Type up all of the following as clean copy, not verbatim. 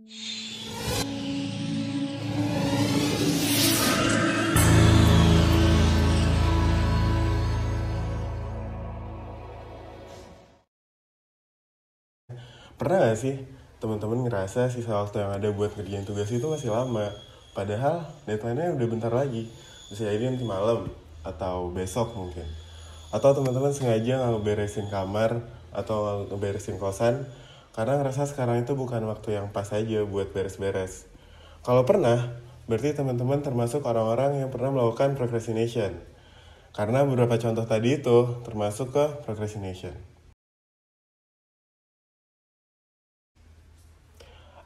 Pernah gak sih teman-teman ngerasa sisa waktu yang ada buat ngerjain tugas itu masih lama? Padahal deadline-nya udah bentar lagi. Bisa jadi nanti malam atau besok mungkin. Atau teman-teman sengaja nggak ngeberesin kamar atau nggak ngeberesin kosan karena ngerasa sekarang itu bukan waktu yang pas aja buat beres-beres. Kalau pernah, berarti teman-teman termasuk orang-orang yang pernah melakukan procrastination. Karena beberapa contoh tadi itu termasuk ke procrastination.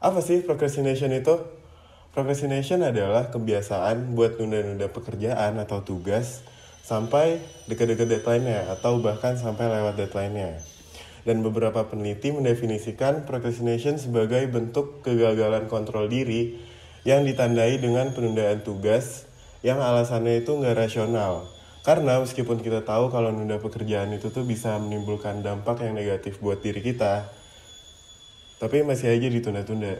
Apa sih procrastination itu? Procrastination adalah kebiasaan buat nunda-nunda pekerjaan atau tugas sampai dekat-dekat deadline-nya atau bahkan sampai lewat deadline-nya. Dan beberapa peneliti mendefinisikan procrastination sebagai bentuk kegagalan kontrol diri yang ditandai dengan penundaan tugas yang alasannya itu nggak rasional. Karena meskipun kita tahu kalau nunda pekerjaan itu tuh bisa menimbulkan dampak yang negatif buat diri kita, tapi masih aja ditunda-tunda.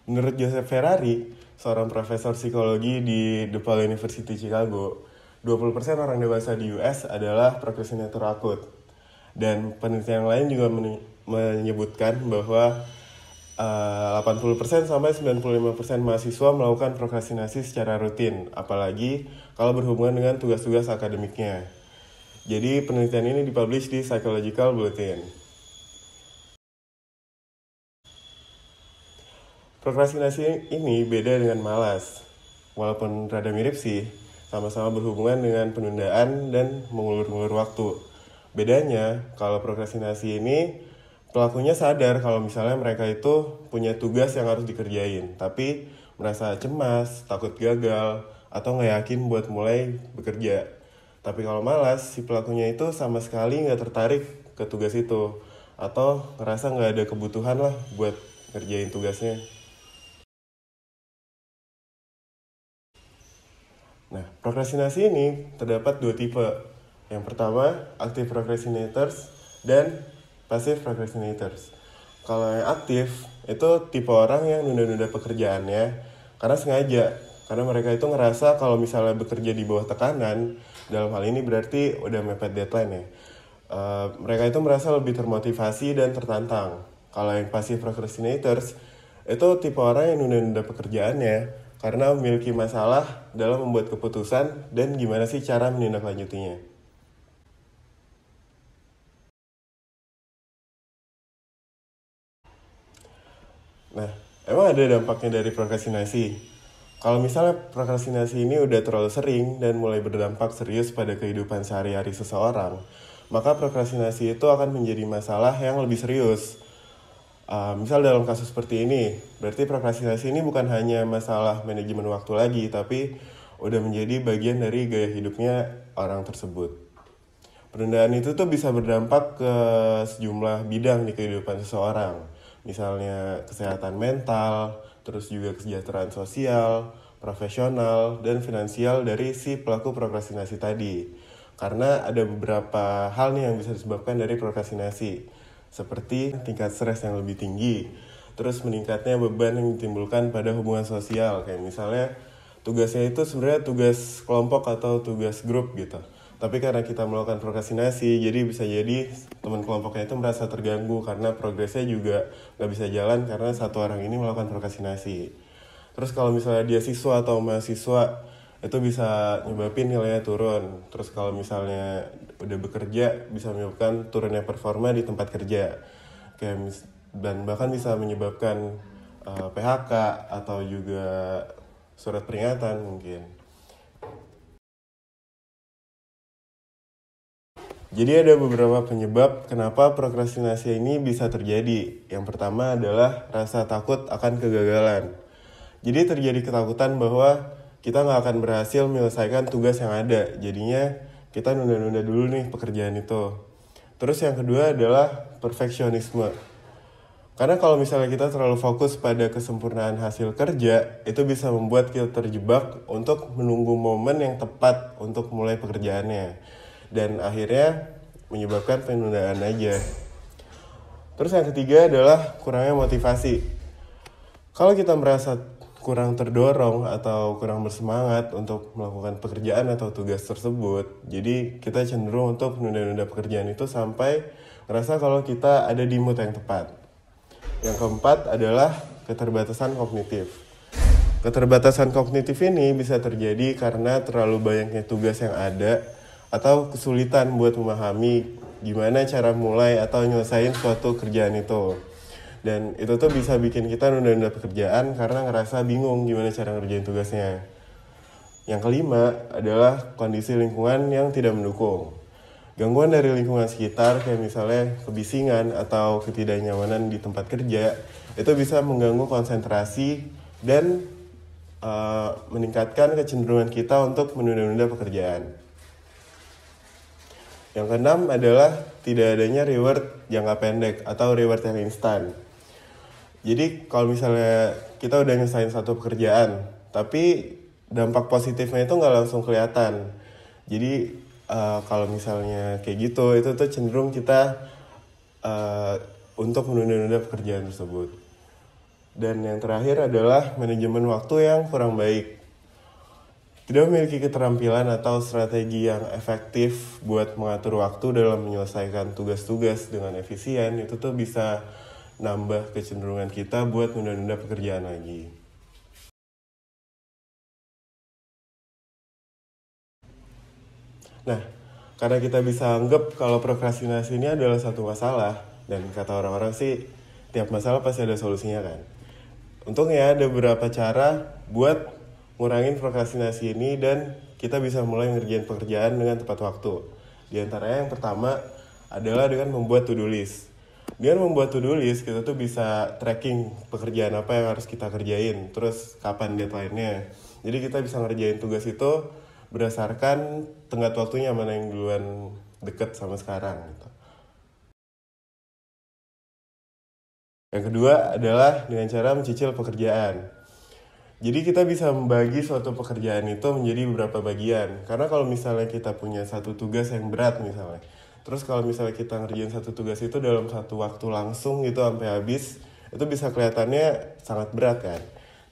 Menurut Joseph Ferrari, seorang profesor psikologi di DePaul University Chicago, 20% orang dewasa di US adalah procrastinator akut. Dan penelitian lain juga menyebutkan bahwa 80% sampai 95% mahasiswa melakukan prokrastinasi secara rutin, apalagi kalau berhubungan dengan tugas-tugas akademiknya. Jadi penelitian ini dipublish di Psychological Bulletin. Prokrastinasi ini beda dengan malas. Walaupun rada mirip sih, sama-sama berhubungan dengan penundaan dan mengulur-ngulur waktu. Bedanya, kalau prokrastinasi ini pelakunya sadar kalau misalnya mereka itu punya tugas yang harus dikerjain, tapi merasa cemas, takut gagal, atau nggak yakin buat mulai bekerja. Tapi kalau malas, si pelakunya itu sama sekali nggak tertarik ke tugas itu, atau ngerasa nggak ada kebutuhan lah buat ngerjain tugasnya. Nah, prokrastinasi ini terdapat dua tipe. Yang pertama, active procrastinators dan passive procrastinators. Kalau yang aktif, itu tipe orang yang nunda-nunda pekerjaannya karena sengaja. Karena mereka itu ngerasa kalau misalnya bekerja di bawah tekanan, dalam hal ini berarti udah mepet deadline ya. Mereka itu merasa lebih termotivasi dan tertantang. Kalau yang passive procrastinators, itu tipe orang yang nunda-nunda pekerjaannya karena memiliki masalah dalam membuat keputusan dan gimana sih cara menindaklanjutinya. Nah, emang ada dampaknya dari prokrastinasi? Kalau misalnya prokrastinasi ini udah terlalu sering dan mulai berdampak serius pada kehidupan sehari-hari seseorang, maka prokrastinasi itu akan menjadi masalah yang lebih serius. Misal dalam kasus seperti ini, berarti prokrastinasi ini bukan hanya masalah manajemen waktu lagi, tapi udah menjadi bagian dari gaya hidupnya orang tersebut. Penundaan itu tuh bisa berdampak ke sejumlah bidang di kehidupan seseorang. Misalnya kesehatan mental, terus juga kesejahteraan sosial, profesional, dan finansial dari si pelaku prokrastinasi tadi. Karena ada beberapa hal nih yang bisa disebabkan dari prokrastinasi. Seperti tingkat stres yang lebih tinggi, terus meningkatnya beban yang ditimbulkan pada hubungan sosial. Kayak misalnya tugasnya itu sebenarnya tugas kelompok atau tugas grup gitu. Tapi karena kita melakukan prokrastinasi, jadi bisa jadi teman kelompoknya itu merasa terganggu karena progresnya juga nggak bisa jalan karena satu orang ini melakukan prokrastinasi. Terus kalau misalnya dia siswa atau mahasiswa, itu bisa nyebabin nilainya turun. Terus kalau misalnya udah bekerja, bisa menyebabkan turunnya performa di tempat kerja. Dan bahkan bisa menyebabkan PHK atau juga surat peringatan mungkin. Jadi ada beberapa penyebab kenapa prokrastinasi ini bisa terjadi. Yang pertama adalah rasa takut akan kegagalan. Jadi terjadi ketakutan bahwa kita nggak akan berhasil menyelesaikan tugas yang ada. Jadinya kita nunda-nunda dulu nih pekerjaan itu. Terus yang kedua adalah perfeksionisme. Karena kalau misalnya kita terlalu fokus pada kesempurnaan hasil kerja, itu bisa membuat kita terjebak untuk menunggu momen yang tepat untuk mulai pekerjaannya. Dan akhirnya menyebabkan penundaan aja. Terus yang ketiga adalah kurangnya motivasi. Kalau kita merasa kurang terdorong atau kurang bersemangat untuk melakukan pekerjaan atau tugas tersebut, jadi kita cenderung untuk menunda-nunda pekerjaan itu sampai ngerasa kalau kita ada di mood yang tepat. Yang keempat adalah keterbatasan kognitif. Keterbatasan kognitif ini bisa terjadi karena terlalu banyaknya tugas yang ada atau kesulitan buat memahami gimana cara mulai atau nyelesain suatu kerjaan itu. Dan itu tuh bisa bikin kita nunda-nunda pekerjaan karena ngerasa bingung gimana cara ngerjain tugasnya. Yang kelima adalah kondisi lingkungan yang tidak mendukung. Gangguan dari lingkungan sekitar kayak misalnya kebisingan atau ketidaknyamanan di tempat kerja itu bisa mengganggu konsentrasi dan meningkatkan kecenderungan kita untuk menunda-nunda pekerjaan. Yang keenam adalah tidak adanya reward jangka pendek atau reward yang instan. Jadi kalau misalnya kita udah nyelesain satu pekerjaan, tapi dampak positifnya itu nggak langsung kelihatan. Jadi kalau misalnya kayak gitu, itu tuh cenderung kita untuk menunda-nunda pekerjaan tersebut. Dan yang terakhir adalah manajemen waktu yang kurang baik. Tidak memiliki keterampilan atau strategi yang efektif buat mengatur waktu dalam menyelesaikan tugas-tugas dengan efisien, itu tuh bisa nambah kecenderungan kita buat menunda-nunda pekerjaan lagi. Nah, karena kita bisa anggap kalau prokrastinasi ini adalah satu masalah, dan kata orang-orang sih, tiap masalah pasti ada solusinya kan. Untungnya ada beberapa cara buat ngurangin prokrastinasi ini dan kita bisa mulai ngerjain pekerjaan dengan tepat waktu. Di antaranya yang pertama adalah dengan membuat to-do list. Dengan membuat to-do list, kita tuh bisa tracking pekerjaan apa yang harus kita kerjain, terus kapan deadline-nya. Jadi kita bisa ngerjain tugas itu berdasarkan tenggat waktunya mana yang duluan deket sama sekarang gitu. Yang kedua adalah dengan cara mencicil pekerjaan. Jadi kita bisa membagi suatu pekerjaan itu menjadi beberapa bagian. Karena kalau misalnya kita punya satu tugas yang berat misalnya, terus kalau misalnya kita ngerjain satu tugas itu dalam satu waktu langsung gitu sampai habis, itu bisa kelihatannya sangat berat kan.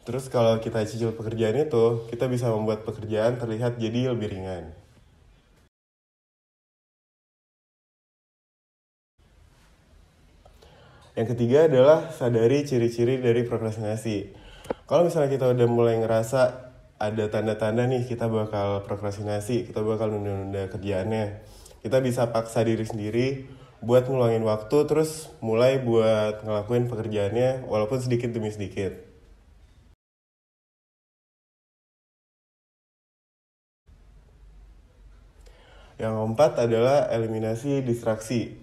Terus kalau kita cicil pekerjaan itu, kita bisa membuat pekerjaan terlihat jadi lebih ringan. Yang ketiga adalah sadari ciri-ciri dari prokrastinasi. Kalau misalnya kita udah mulai ngerasa ada tanda-tanda nih kita bakal prokrastinasi, kita bakal nunda-nunda kerjaannya, kita bisa paksa diri sendiri buat ngeluangin waktu terus mulai buat ngelakuin pekerjaannya walaupun sedikit demi sedikit. Yang keempat adalah eliminasi distraksi.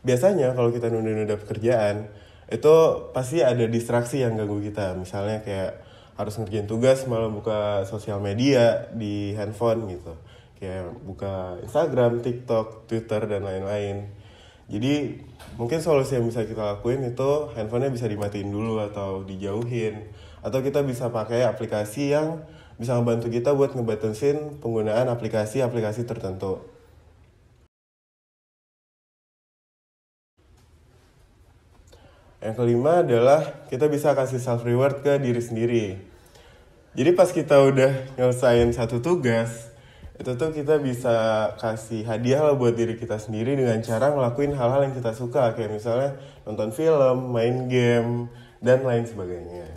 Biasanya kalau kita nunda-nunda pekerjaan, itu pasti ada distraksi yang ganggu kita. Misalnya kayak harus ngerjain tugas malah buka sosial media di handphone gitu. Kayak buka Instagram, TikTok, Twitter, dan lain-lain. Jadi mungkin solusi yang bisa kita lakuin itu handphonenya bisa dimatiin dulu atau dijauhin. Atau kita bisa pakai aplikasi yang bisa membantu kita buat ngebatasin penggunaan aplikasi-aplikasi tertentu. Yang kelima adalah kita bisa kasih self reward ke diri sendiri. Jadi pas kita udah nyelesain satu tugas, itu tuh kita bisa kasih hadiah lah buat diri kita sendiri dengan cara ngelakuin hal-hal yang kita suka. Kayak misalnya nonton film, main game, dan lain sebagainya.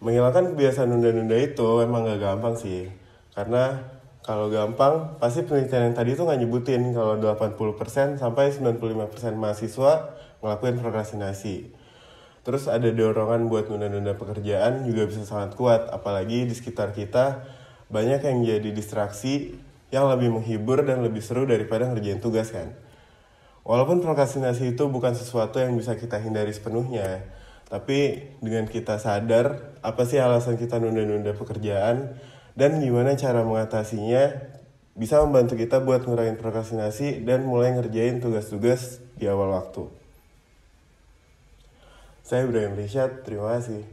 Menghilangkan kebiasaan nunda-nunda itu emang gak gampang sih. Karena kalau gampang, pasti penelitian yang tadi itu gak nyebutin kalau 80% sampai 95% mahasiswa ngelakuin prokrastinasi. Terus ada dorongan buat nunda-nunda pekerjaan juga bisa sangat kuat. Apalagi di sekitar kita banyak yang jadi distraksi yang lebih menghibur dan lebih seru daripada ngerjain tugas kan. Walaupun prokrastinasi itu bukan sesuatu yang bisa kita hindari sepenuhnya, tapi dengan kita sadar apa sih alasan kita nunda-nunda pekerjaan dan gimana cara mengatasinya, bisa membantu kita buat ngurangin prokrastinasi dan mulai ngerjain tugas-tugas di awal waktu. Saya Ibrahim Rishad, terima kasih.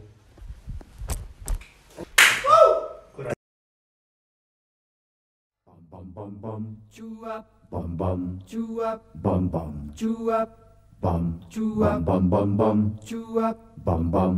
Bum bum bum cuap, bum bum cuap, bum bum cuap. bum, cuap, bum bum bum, cuap, bum bum.